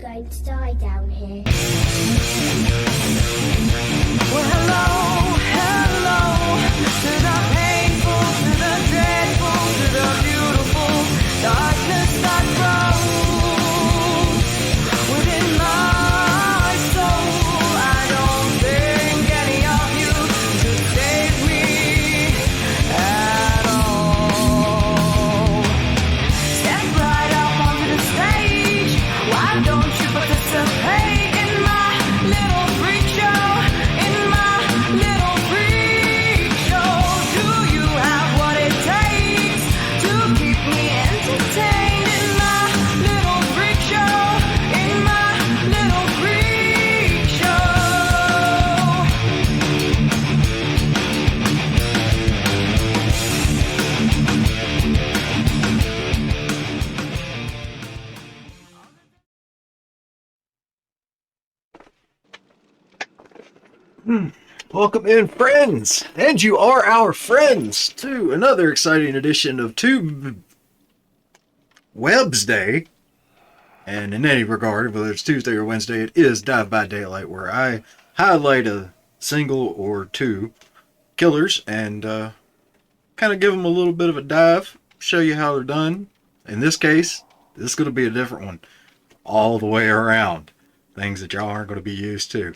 going to die down here. Well, hello, hello, to the painful, to the dreadful, to the beautiful darkness that grows within my soul. I don't think any of you should save me at all. Step right up onto the stage. Why don't you participate in my little freak show? In my little freak show. Do you have what it takes to keep me entertained? In my little freak show. In my little freak show. Welcome in, friends, and you are our friends, to another exciting edition of Wednesday. And in any regard, whether it's Tuesday or Wednesday, it is Dive by Daylight, where I highlight a single or two killers and kind of give them a little bit of a dive, show you how they're done. In this case, this is going to be a different one all the way around. Things that y'all aren't going to be used to.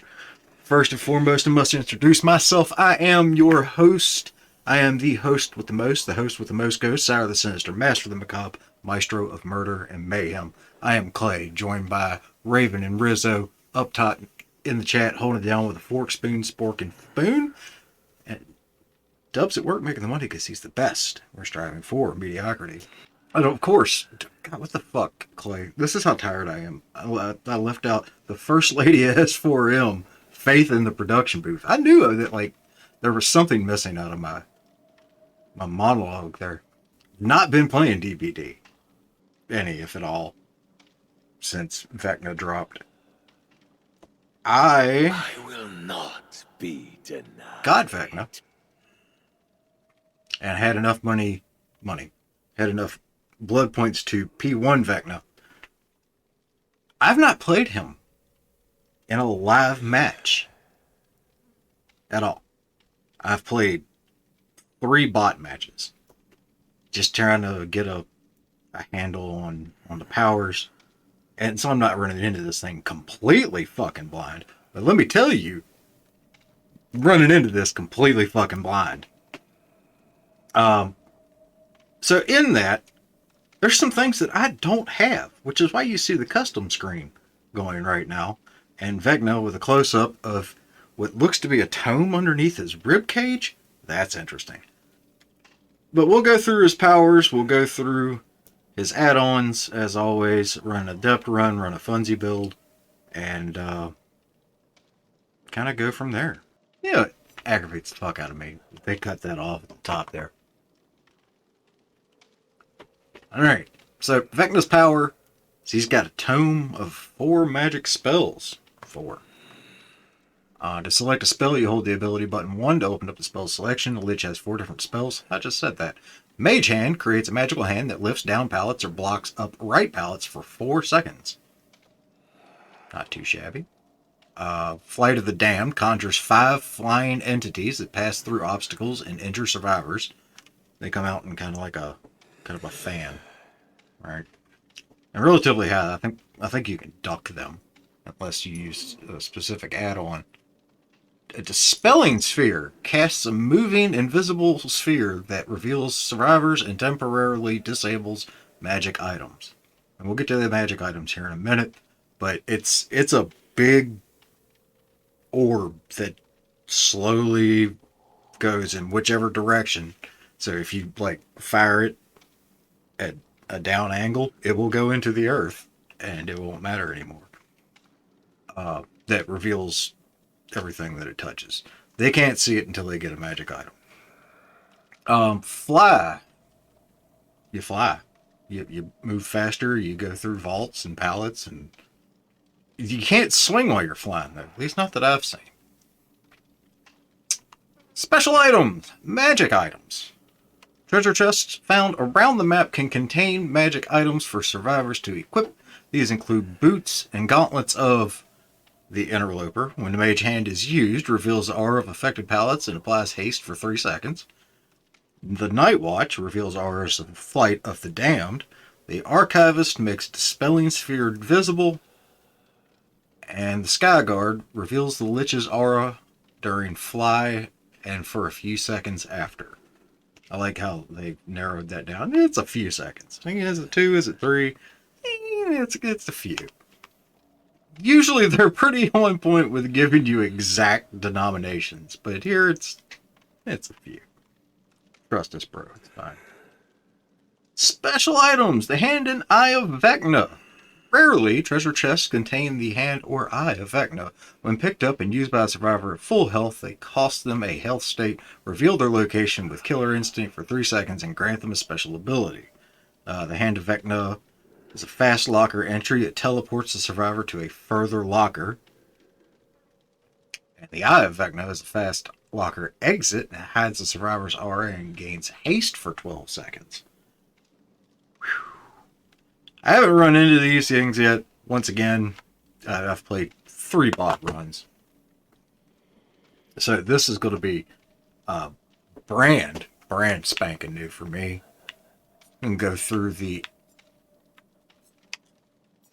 First and foremost, I must introduce myself. I am your host. I am the host with the most ghosts, Sire of the Sinister, Master of the Macabre, Maestro of Murder and Mayhem. I am Clay, joined by Raven and Rizzo up top in the chat, holding it down with a fork, spoon, spork, and spoon. And Dub's at work making the money because he's the best. We're striving for mediocrity. And of course, God, what the fuck, Clay? This is how tired I am. I left out the First Lady S4M. Faith in the production booth. I knew that, like, there was something missing out of my monologue there. Not been playing DBD, any, if at all, since Vecna dropped. I will not be denied. Got Vecna and had enough had enough blood points to P1 Vecna. I've not played him in a live match at all. I've played 3 bot matches, just trying to get a handle on the powers, and so I'm not running into this thing completely fucking blind. But let me tell you, running into this completely fucking blind. So in that, there's some things that I don't have, which is why you see the custom screen going right now. And Vecna with a close-up of what looks to be a tome underneath his rib cage. That's interesting. But we'll go through his powers. We'll go through his add-ons, as always. Run an Adept run a funsy build. And kind of go from there. Yeah, it aggravates the fuck out of me. They cut that off at the top there. Alright, so Vecna's power. So he's got a tome of 4 magic spells. 4. To select a spell, you hold the ability button 1 to open up the spell selection. The Lich has 4 different spells. I just said that. Mage Hand creates a magical hand that lifts down pallets or blocks up right pallets for 4 seconds. Not too shabby. Flight of the Damned conjures 5 flying entities that pass through obstacles and injure survivors. They come out in kind of a fan. Right? And relatively high. I think you can duck them unless you use a specific add-on. A Dispelling Sphere casts a moving invisible sphere that reveals survivors and temporarily disables magic items. And we'll get to the magic items here in a minute, but it's a big orb that slowly goes in whichever direction. So if you fire it at a down angle, it will go into the earth and it won't matter anymore. That reveals everything that it touches. They can't see it until they get a magic item. Fly. You fly. You move faster, you go through vaults and pallets, and you can't swing while you're flying, though. At least not that I've seen. Special items. Magic items. Treasure chests found around the map can contain magic items for survivors to equip. These include boots and gauntlets of the interloper. When the mage hand is used, reveals the aura of affected pallets and applies haste for 3 seconds. The Night Watch reveals auras of flight of the damned. The Archivist makes Dispelling Sphere visible. And the Sky Guard reveals the Lich's aura during fly and for a few seconds after. I like how they narrowed that down. It's a few seconds. I think, is it 2? Is it 3? It's a few. Usually they're pretty on point with giving you exact denominations, but here it's a few. Trust us, bro. It's fine. Special items. The Hand and Eye of Vecna. Rarely, treasure chests contain the hand or eye of Vecna. When picked up and used by a survivor at full health, they cost them a health state, reveal their location with Killer Instinct for 3 seconds, and grant them a special ability. The Hand of Vecna is a fast locker entry. It teleports the survivor to a further locker. And the Eye of Vecna is a fast locker exit and hides the survivor's aura and gains haste for 12 seconds. I haven't run into these things yet. Once again, I've played 3 bot runs. So this is going to be brand spanking new for me. And go through the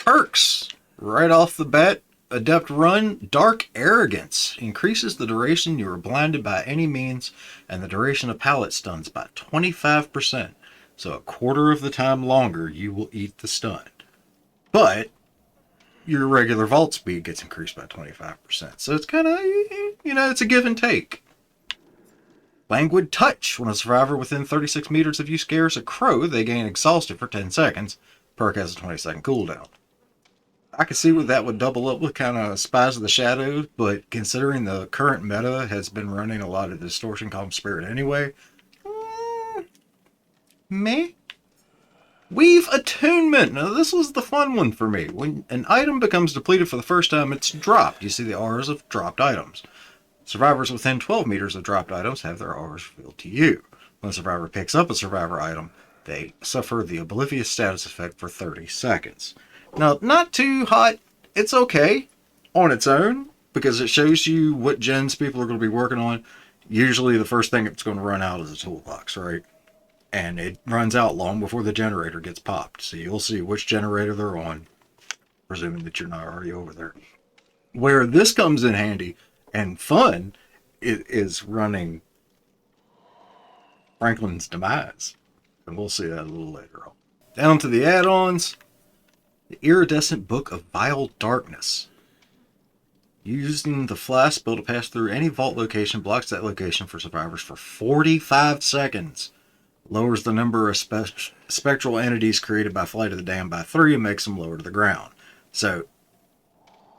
perks right off the bat. Adept run. Dark Arrogance increases the duration you are blinded by any means and the duration of pallet stuns by 25%. So a quarter of the time longer you will eat the stun. But your regular vault speed gets increased by 25%. So it's kind of, it's a give and take. Languid Touch. When a survivor within 36 meters of you scares a crow, they gain exhausted for 10 seconds. Perk has a 20-second cooldown. I can see what that would double up with kind of Spies of the Shadows, but considering the current meta has been running a lot of Distortion Calm Spirit anyway, meh. Weave Attunement. Now this was the fun one for me. When an item becomes depleted for the first time, it's dropped. You see the auras of dropped items. Survivors within 12 meters of dropped items have their auras revealed to you. When a survivor picks up a survivor item, they suffer the Oblivious status effect for 30 seconds. Now, not too hot. It's okay on its own because it shows you what gens people are going to be working on. Usually the first thing it's going to run out is a toolbox, right? And it runs out long before the generator gets popped. So you'll see which generator they're on, presuming that you're not already over there. Where this comes in handy and fun is running Franklin's Demise. And we'll see that a little later on. Down to the add-ons. The Iridescent Book of Vile Darkness. Using the fly spell to pass through any vault location blocks that location for survivors for 45 seconds. Lowers the number of spectral entities created by Flight of the Damned by 3 and makes them lower to the ground. So,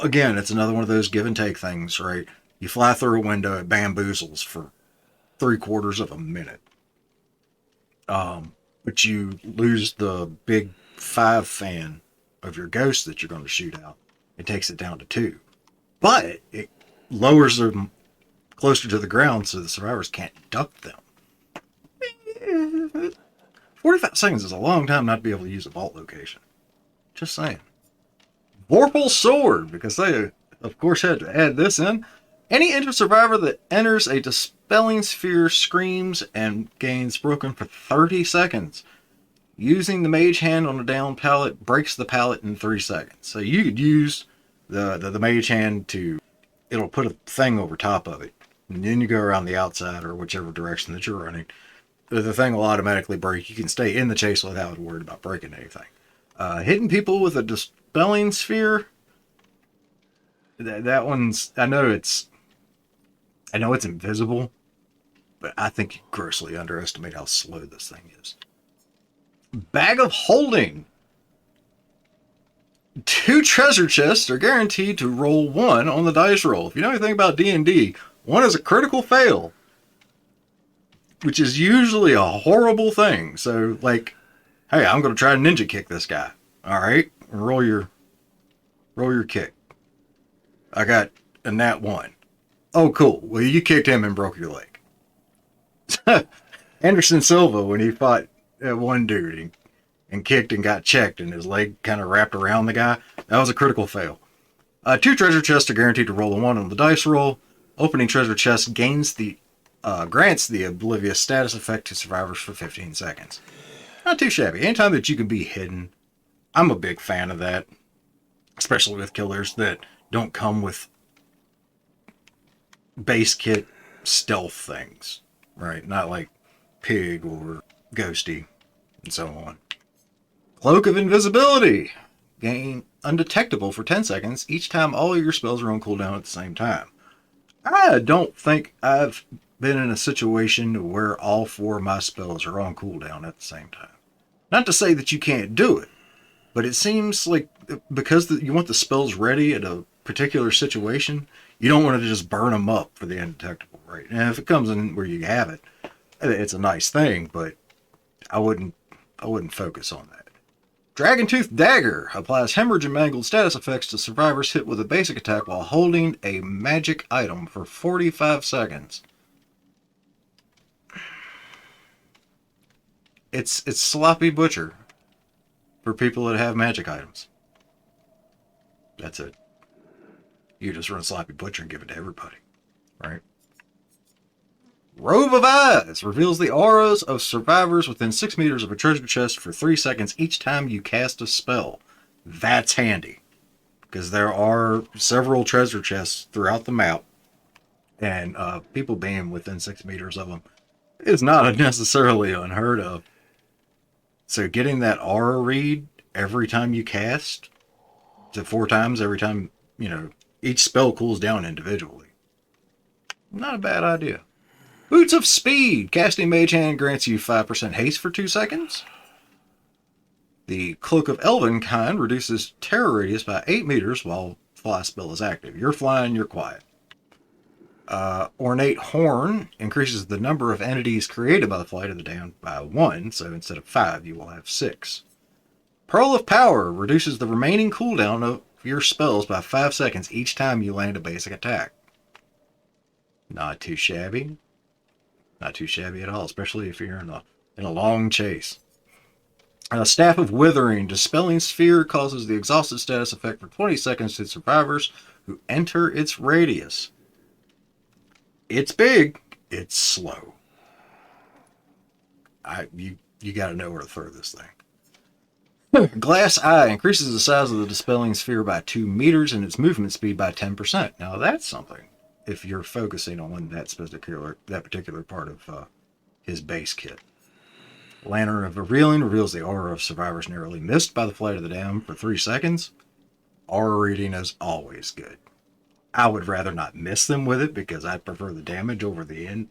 again, it's another one of those give and take things, right? You fly through a window, it bamboozles for 3/4 of a minute. But you lose the big 5 fan of your ghost that you're going to shoot out. It takes it down to 2. But it lowers them closer to the ground so the survivors can't duck them. 45 seconds is a long time not to be able to use a vault location. Just saying. Vorpal Sword, because they, of course, had to add this in. Any injured survivor that enters a Dispelling Sphere screams and gains broken for 30 seconds. Using the mage hand on a down pallet breaks the pallet in 3 seconds. So you could use the mage hand to, it'll put a thing over top of it. And then you go around the outside or whichever direction that you're running. The thing will automatically break. You can stay in the chase without worried about breaking anything. Hitting people with a Dispelling Sphere. That one's, I know it's invisible, but I think you grossly underestimate how slow this thing is. Bag of Holding. 2 treasure chests are guaranteed to roll 1 on the dice roll. If you know anything about D&D, 1 is a critical fail, which is usually a horrible thing. So, like, hey, I'm going to try to ninja kick this guy. All right, roll your kick. I got a nat 1. Oh, cool. Well, you kicked him and broke your leg. Anderson Silva, when he fought that one dude, and kicked and got checked, and his leg kind of wrapped around the guy. That was a critical fail. 2 treasure chests are guaranteed to roll a 1 on the dice roll. Opening treasure chest grants the oblivious status effect to survivors for 15 seconds. Not too shabby. Anytime that you can be hidden, I'm a big fan of that. Especially with killers that don't come with base kit stealth things. Right? Not like Pig or Ghosty and so on. Cloak of Invisibility. Gain undetectable for 10 seconds each time all of your spells are on cooldown at the same time. I don't think I've been in a situation where all 4 of my spells are on cooldown at the same time. Not to say that you can't do it, but it seems like because you want the spells ready at a particular situation, you don't want to just burn them up for the undetectable, right? And if it comes in where you have it, it's a nice thing, but I wouldn't focus on that. Dragon Tooth Dagger applies hemorrhage and mangled status effects to survivors hit with a basic attack while holding a magic item for 45 seconds. It's Sloppy Butcher for people that have magic items. That's it. You just run Sloppy Butcher and give it to everybody, right? Robe of Eyes reveals the auras of survivors within 6 meters of a treasure chest for 3 seconds each time you cast a spell. That's handy, because there are several treasure chests throughout the map, and people being within 6 meters of them is not necessarily unheard of. So getting that aura read every time you cast, to 4 times every time, each spell cools down individually. Not a bad idea. Boots of Speed. Casting Mage Hand grants you 5% haste for 2 seconds. The Cloak of Elvenkind reduces terror radius by 8 meters while fly spell is active. You're flying, you're quiet. Ornate Horn increases the number of entities created by the Flight of the Damned by 1, so instead of 5, you will have 6. Pearl of Power reduces the remaining cooldown of your spells by 5 seconds each time you land a basic attack. Not too shabby. Not too shabby at all, especially if you're in a long chase. Staff of Withering. Dispelling Sphere causes the exhausted status effect for 20 seconds to survivors who enter its radius. It's big. It's slow. You got to know where to throw this thing. Glass Eye increases the size of the Dispelling Sphere by 2 meters and its movement speed by 10%. Now that's something, if you're focusing on that particular part of his base kit. Lantern of Revealing reveals the aura of survivors narrowly missed by the Flight of the Damned for 3 seconds. Aura reading is always good. I would rather not miss them with it because I prefer the damage over the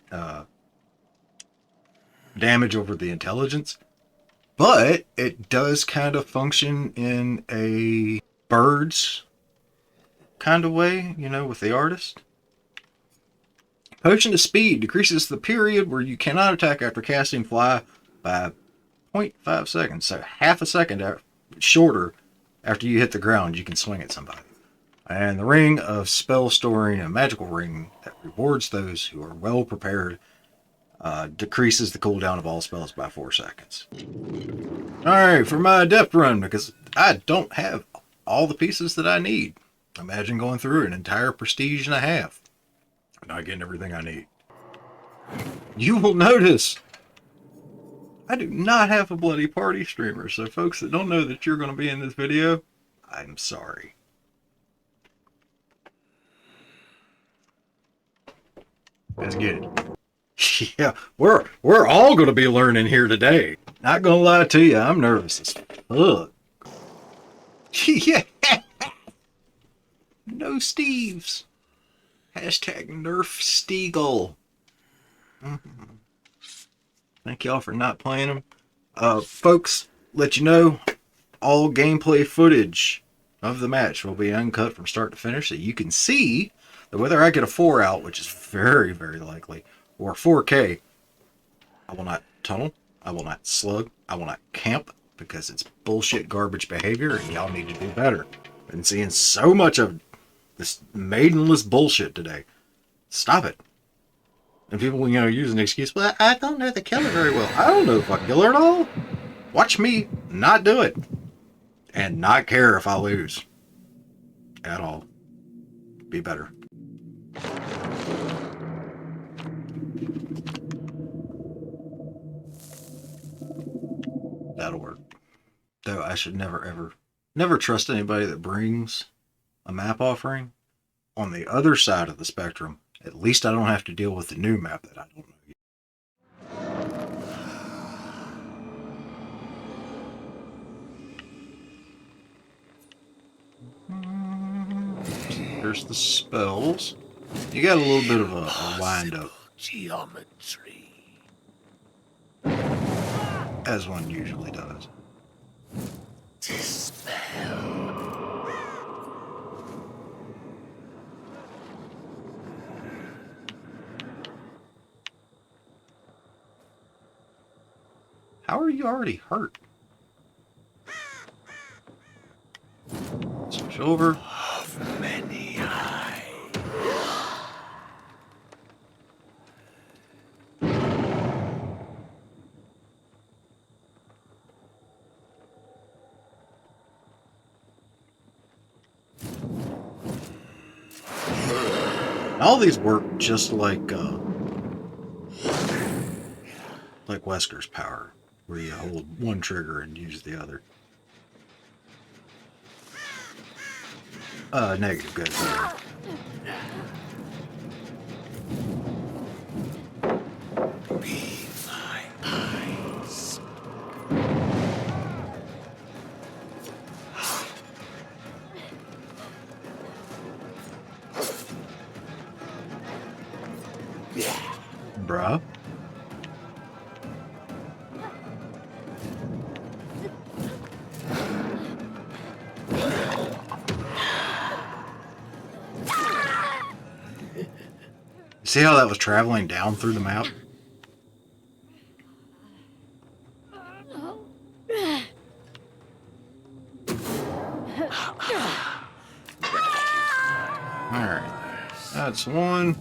intelligence. But it does kind of function in a birds kind of way, with the artist. Potion of Speed decreases the period where you cannot attack after casting Fly by 0.5 seconds. So half a second shorter after you hit the ground, you can swing at somebody. And the Ring of Spell Storing, a magical ring that rewards those who are well prepared, decreases the cooldown of all spells by 4 seconds. Alright, for my Adept run, because I don't have all the pieces that I need. Imagine going through an entire prestige and a half. Not getting everything I need. You will notice I do not have a bloody party streamer, so folks that don't know that you're going to be in this video, I'm sorry. Let's get it. Yeah, we're all going to be learning here today. Not going to lie to you, I'm nervous as fuck. Yeah. No Steves. Hashtag Nerf Steagle. Thank y'all for not playing them. Folks, let you know, all gameplay footage of the match will be uncut from start to finish, so you can see that whether I get a 4 out, which is very, very likely, or 4K, I will not tunnel, I will not slug, I will not camp, because it's bullshit garbage behavior, and y'all need to do better. I've been seeing so much of this maidenless bullshit today. Stop it. And people, use an excuse, well, I don't know the killer very well. I don't know the fucking killer at all. Watch me not do it. And not care if I lose. At all. Be better. That'll work. Though I should never trust anybody that brings a map offering. On the other side of the spectrum, at least I don't have to deal with the new map that I don't know yet. Here's the spells. You got a little bit of a wind up, Geometry. as one usually does. Dispel. How are you already hurt? Switch over. Of many eyes. All these work just like Wesker's power, where you hold one trigger and use the other. Negative, good. Be my eyes. Bruh. See how that was traveling down through the map? Alright. That's one.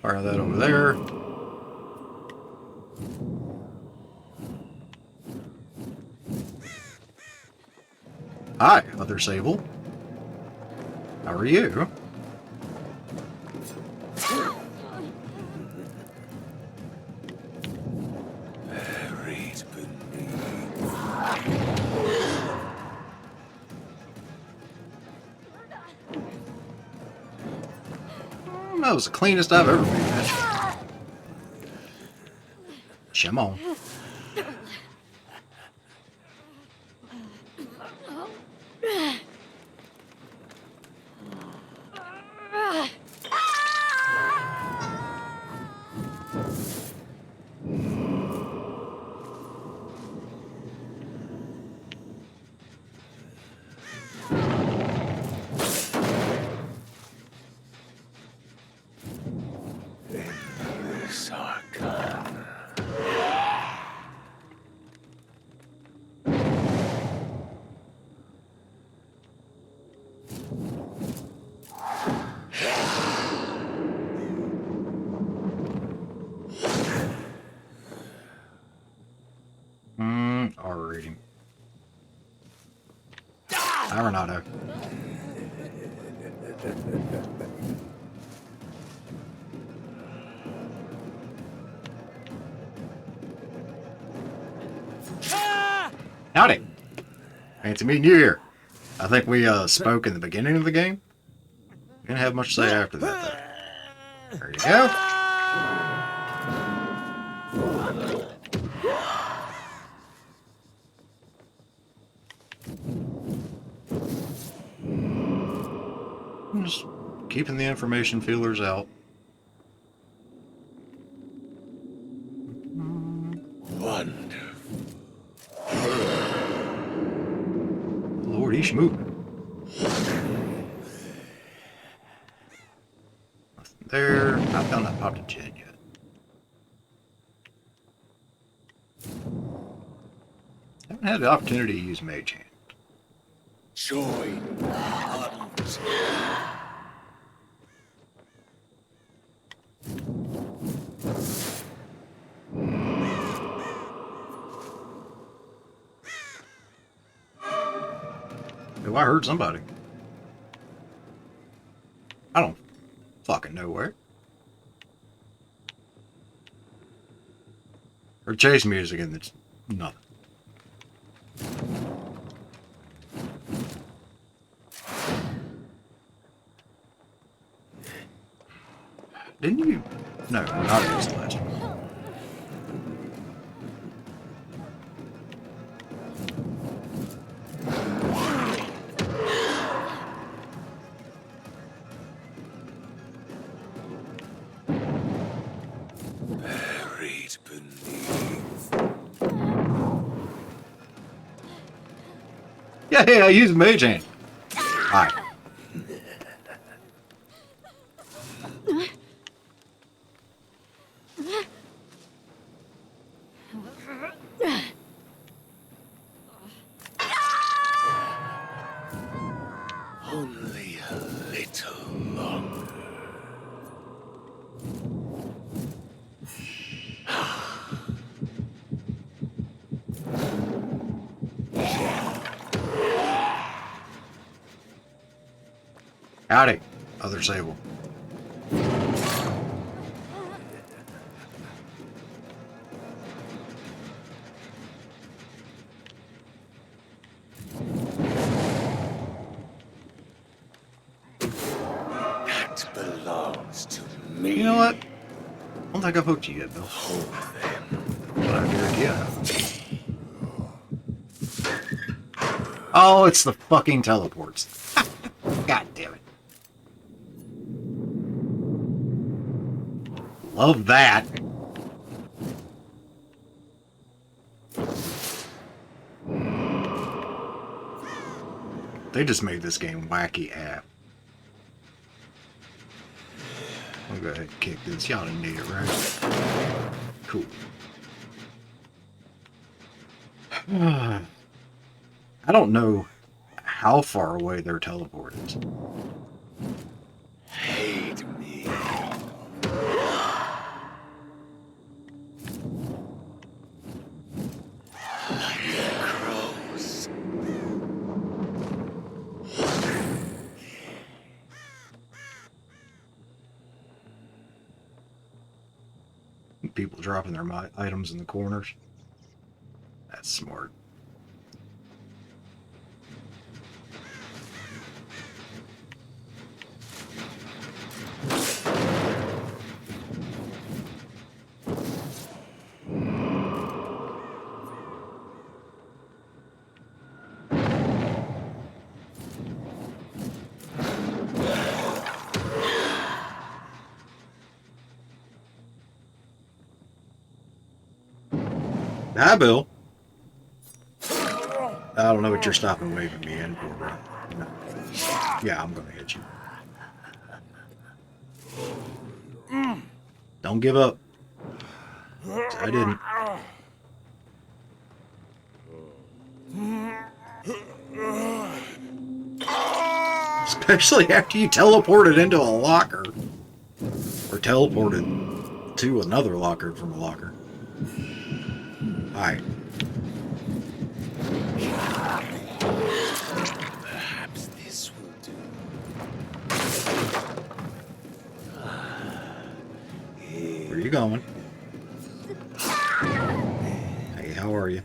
Fire that over there. Hi, other Sable. How are you? Buried beneath. That was the cleanest I've ever made that. Come on. Sarkana. R rating. Arenado. Howdy. Fancy meeting you here. I think we spoke in the beginning of the game. Didn't have much to say after that, though. There you go. I'm just keeping the information feelers out. Wonderful. Lord, he's moving. Nothing there. I found that popped a gen yet. Haven't had the opportunity to use Mage Hand. Join the hunt. Oh, I heard somebody. I don't fucking know where. Or chase music and it's nothing. Didn't you? No, not against the last one. Buried beneath. Yeah, hey, I use mage hand. Alright. Only a little longer. Howdy, other sable. That belongs to me. You know what? I don't think I've hooked you yet, Bill. Hold them. But I guarantee I have. Oh, it's the fucking teleports. God damn it. Love that. They just made this game wacky app. I'll go ahead and kick this. Y'all didn't need it, right? Cool. I don't know how far away their teleport is. Hate me. Like the crows. People dropping their items in the corners. That's smart. Hi, Bill. I don't know what you're stopping waving me in for, bro. No. Yeah, I'm gonna hit you. Don't give up. I didn't. Especially after you teleported into a locker. Or teleported to another locker from a locker. Alright. Perhaps this will do. Where are you going? Hey, how are you?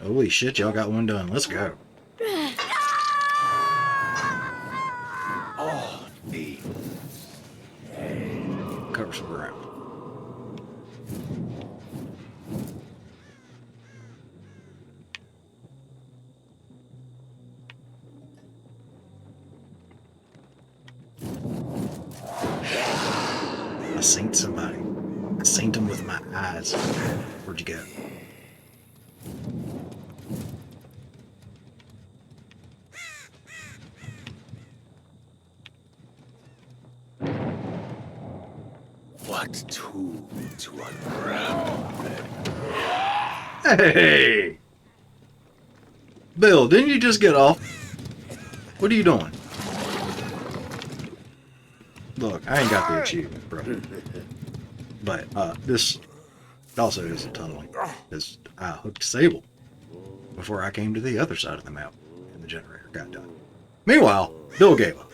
Holy shit, y'all got one done. Let's go. Oh, me. Cover some ground. I seen somebody. I seen them with my eyes. Where'd you go? What tool to unravel them? Hey! Bill, didn't you just get off? What are you doing? Look, I ain't got the achievement, bro. But this also isn't tunneling, because I hooked Sable before I came to the other side of the map, and the generator got done. Meanwhile, Bill gave up.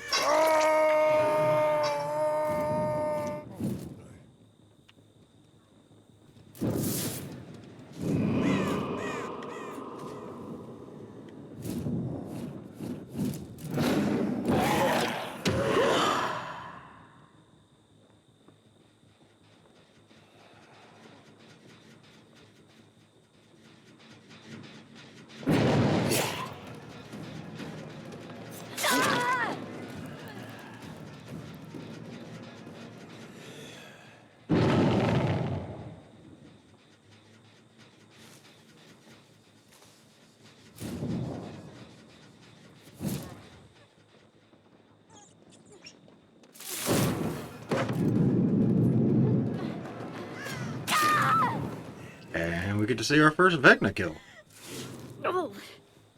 And we get to see our first Vecna kill.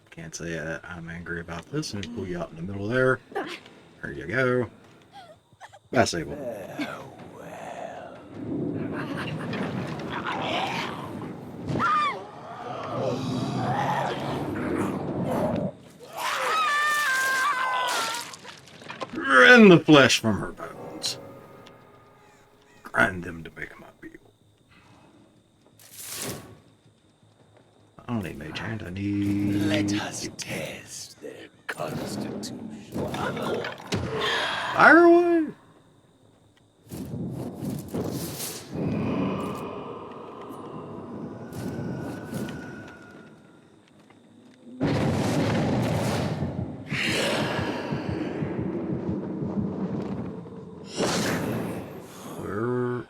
Can't say that I'm angry about this. And pull you out in the middle there. There you go. That's Sable. Rend the flesh from her bones. Grind them to make my meal. I don't need mage hand, I need... Let us test their constitution. Fire away! Where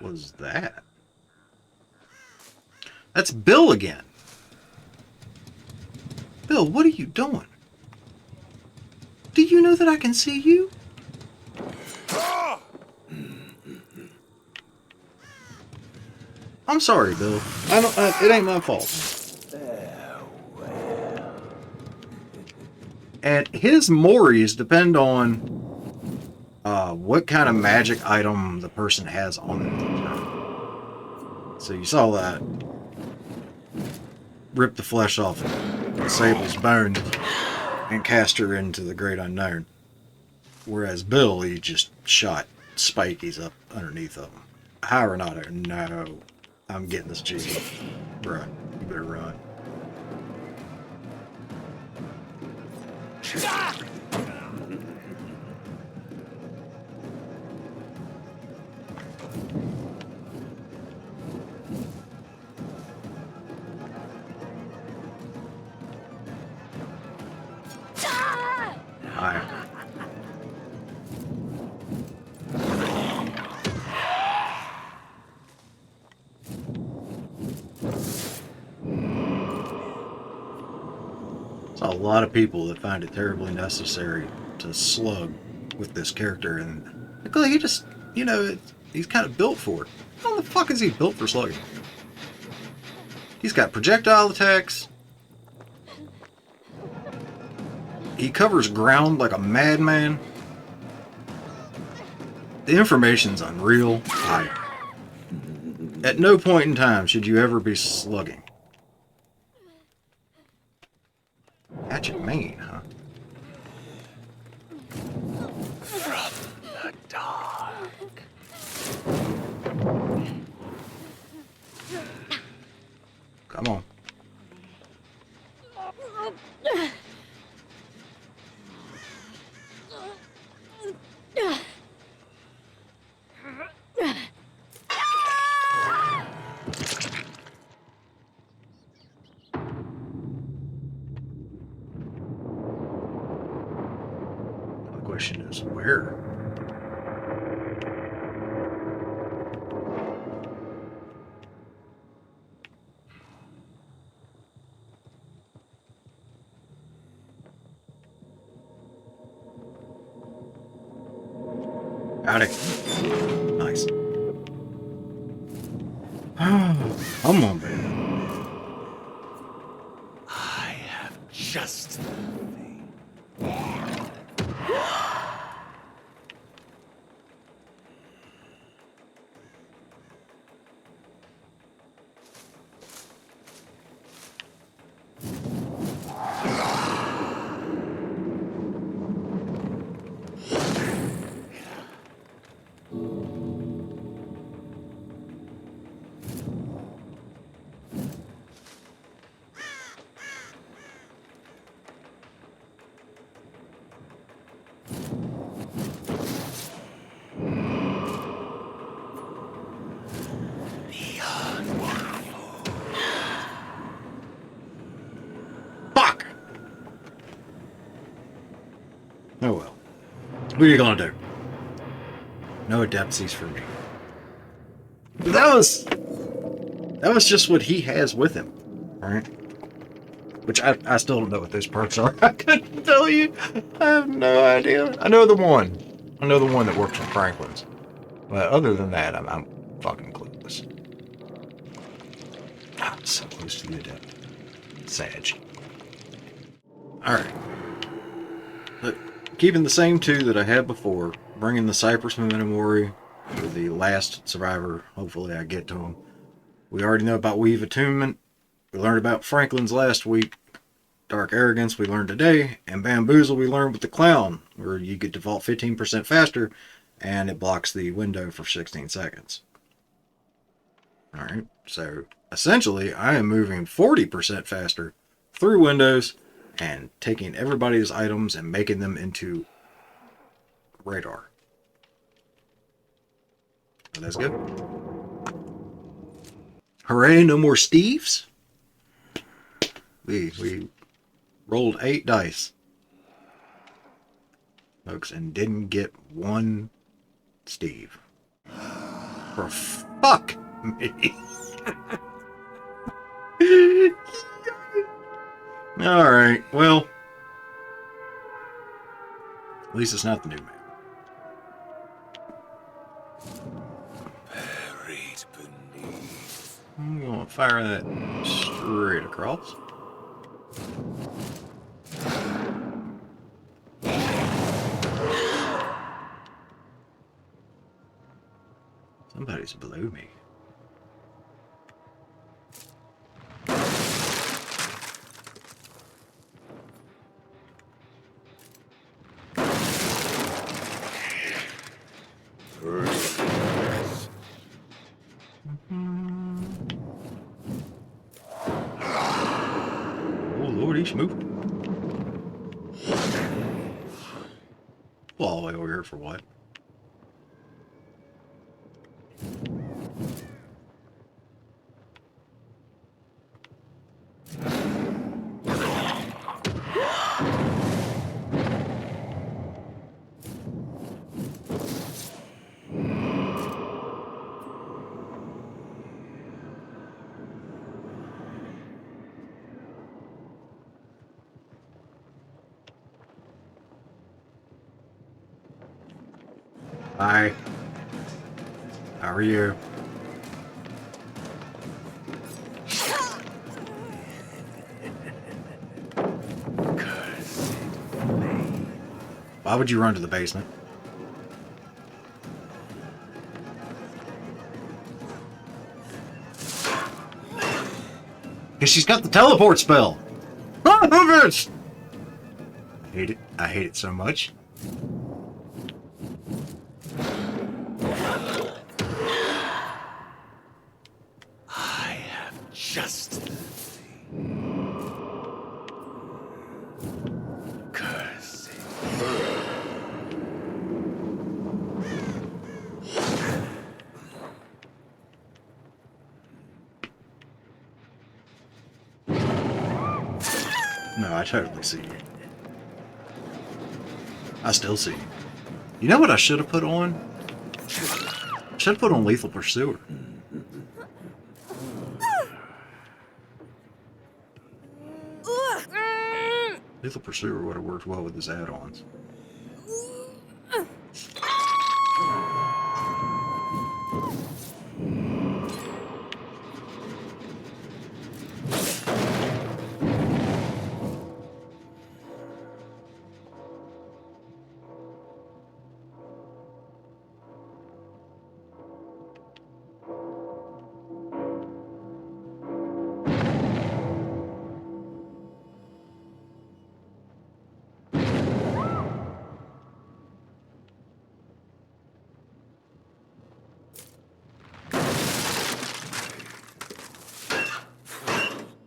was that? That's Bill again. Bill, what are you doing? Do you know that I can see you? I'm sorry, Bill. It ain't my fault. And his mores depend on what kind of magic item the person has on them. So you saw that. Rip the flesh off Sable's bone and cast her into the great unknown. Whereas Bill, he just shot spikies up underneath of him. High or not, no. I'm getting this G. Run. You better run. Hi. Saw a lot of people that find it terribly necessary to slug with this character, and he just, he's kind of built for it. How the fuck is he built for slugging? He's got projectile attacks. He covers ground like a madman. The information's unreal. At no point in time should you ever be slugging. That's your main, huh? From the dark. Come on. The question is, where? Howdy. Nice. Come on, baby. I have just the thing. What are you gonna do? No adeptsies for me. That was just what he has with him, right? Which I still don't know what those perks are. I couldn't tell you. I have no idea. I know the one. I know the one that works with Franklin's. But other than that, I'm fucking clueless. I'm so close to the adept. Sag. Alright. Keeping the same two that I had before. Bringing the Cypress Momentum Worry for the last survivor. Hopefully I get to him. We already know about Weave Attunement. We learned about Franklin's last week. Dark Arrogance we learned today. And Bamboozle we learned with the Clown, where you get default 15% faster and it blocks the window for 16 seconds. Alright, so essentially I am moving 40% faster through windows and taking everybody's items and making them into radar. So that's good. Hooray, no more Steves. We rolled 8 dice, folks, and didn't get one Steve. For fuck me. Alright, well, at least it's not the new map. Buried beneath. I'm gonna fire that straight across. Somebody's below me. Oh Lord, he's moving. Well, all the way over here for what? Hi. How are you? Why would you run to the basement? Because she's got the teleport spell. Oh, bitch! I hate it. I hate it so much. I have just the thing. Cursed. No, I totally see you. I still see you. You know what I should have put on? I should have put on Lethal Pursuer. Lethal Pursuer would have worked well with his add-ons.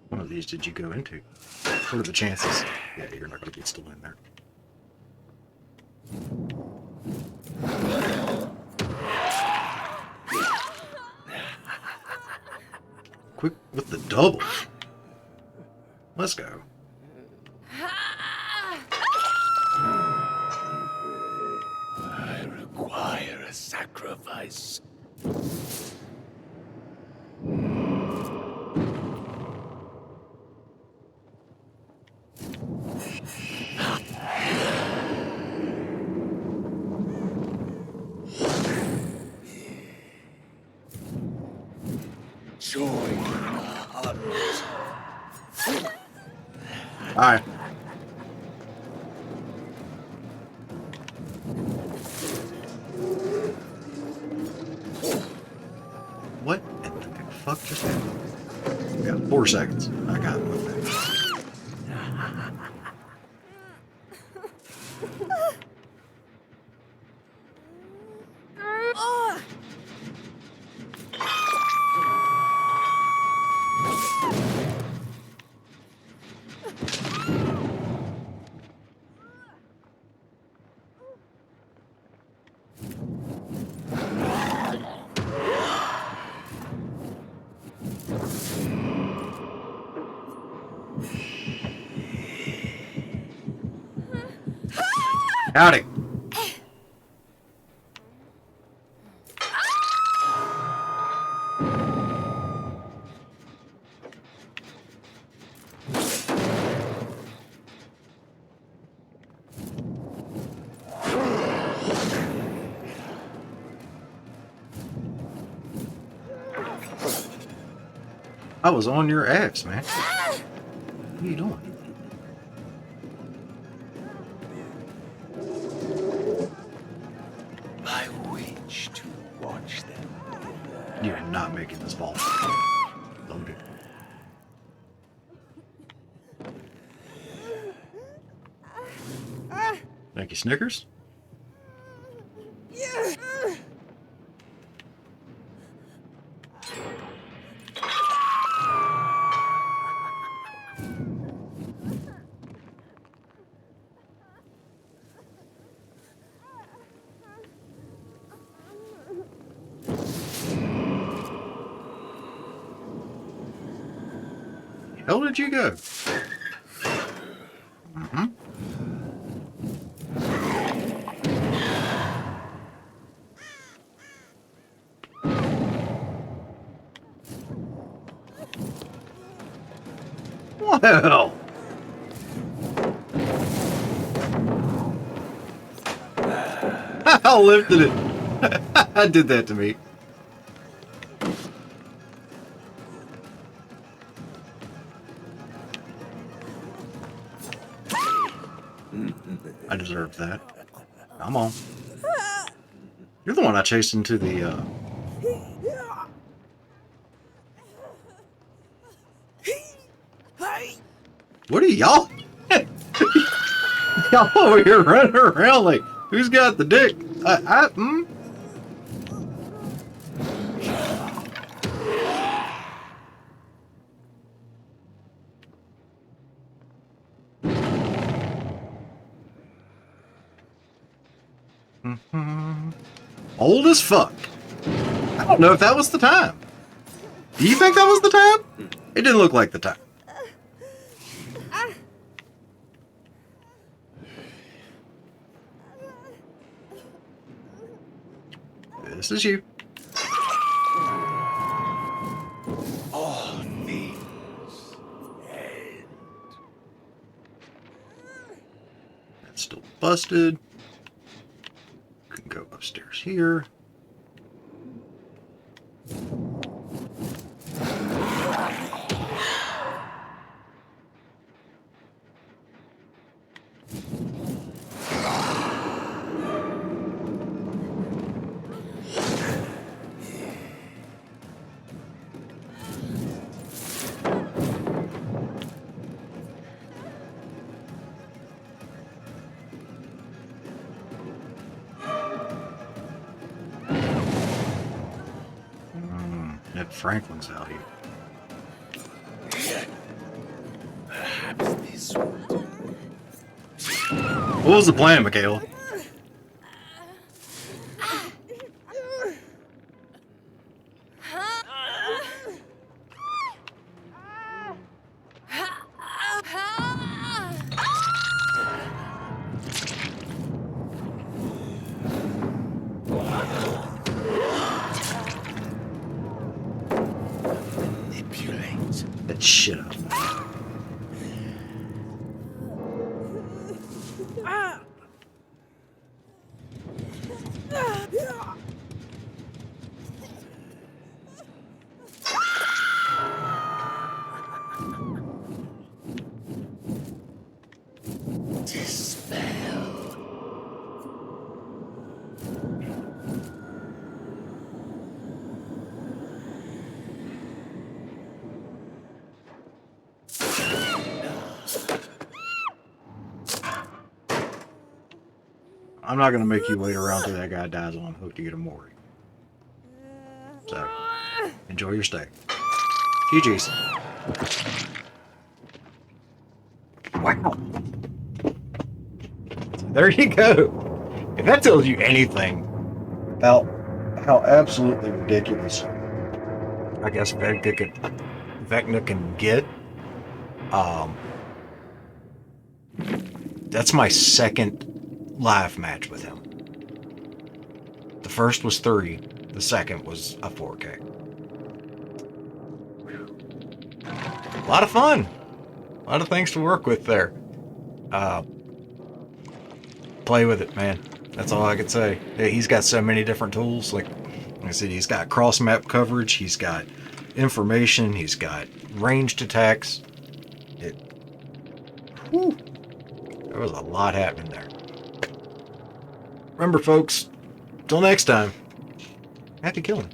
One of these did you go into? What are the chances? Yeah, you're not going to get still in there. Quick with the double. Let's go. a sacrifice. Join the hunt. Alright. What in the fuck just happened? We got 4 seconds. I got it. Howdy. I was on your ass, man. What are you doing? I wish to watch them. You're not making this fall. Don't do it. Thank you, Snickers. Hell did you go? Well, I lifted it. I did that to me. I deserved that. Come on. You're the one I chased into the, What are y'all? Y'all over here running around like, who's got the dick? Old as fuck. I don't know if that was the time. Do you think that was the time? It didn't look like the time. This is you. All things end. That's still busted. Can go upstairs here. Ned Franklin's out here. Perhaps this will do. What was the plan, Michaela? shit up. I'm not gonna make you wait around till that guy dies on hook to get a Mori. So, enjoy your stay. GG's. Wow. There you go. If that tells you anything about how absolutely ridiculous I guess Vecna can get, that's my second live match with him. The first was 3, the second was a 4K. A lot of fun. A lot of things to work with there. Play with it, man. That's all I could say. He's got so many different tools. Like I said, he's got cross-map coverage. He's got information. He's got ranged attacks. Whew, there was a lot happening there. Remember, folks, till next time, happy killing.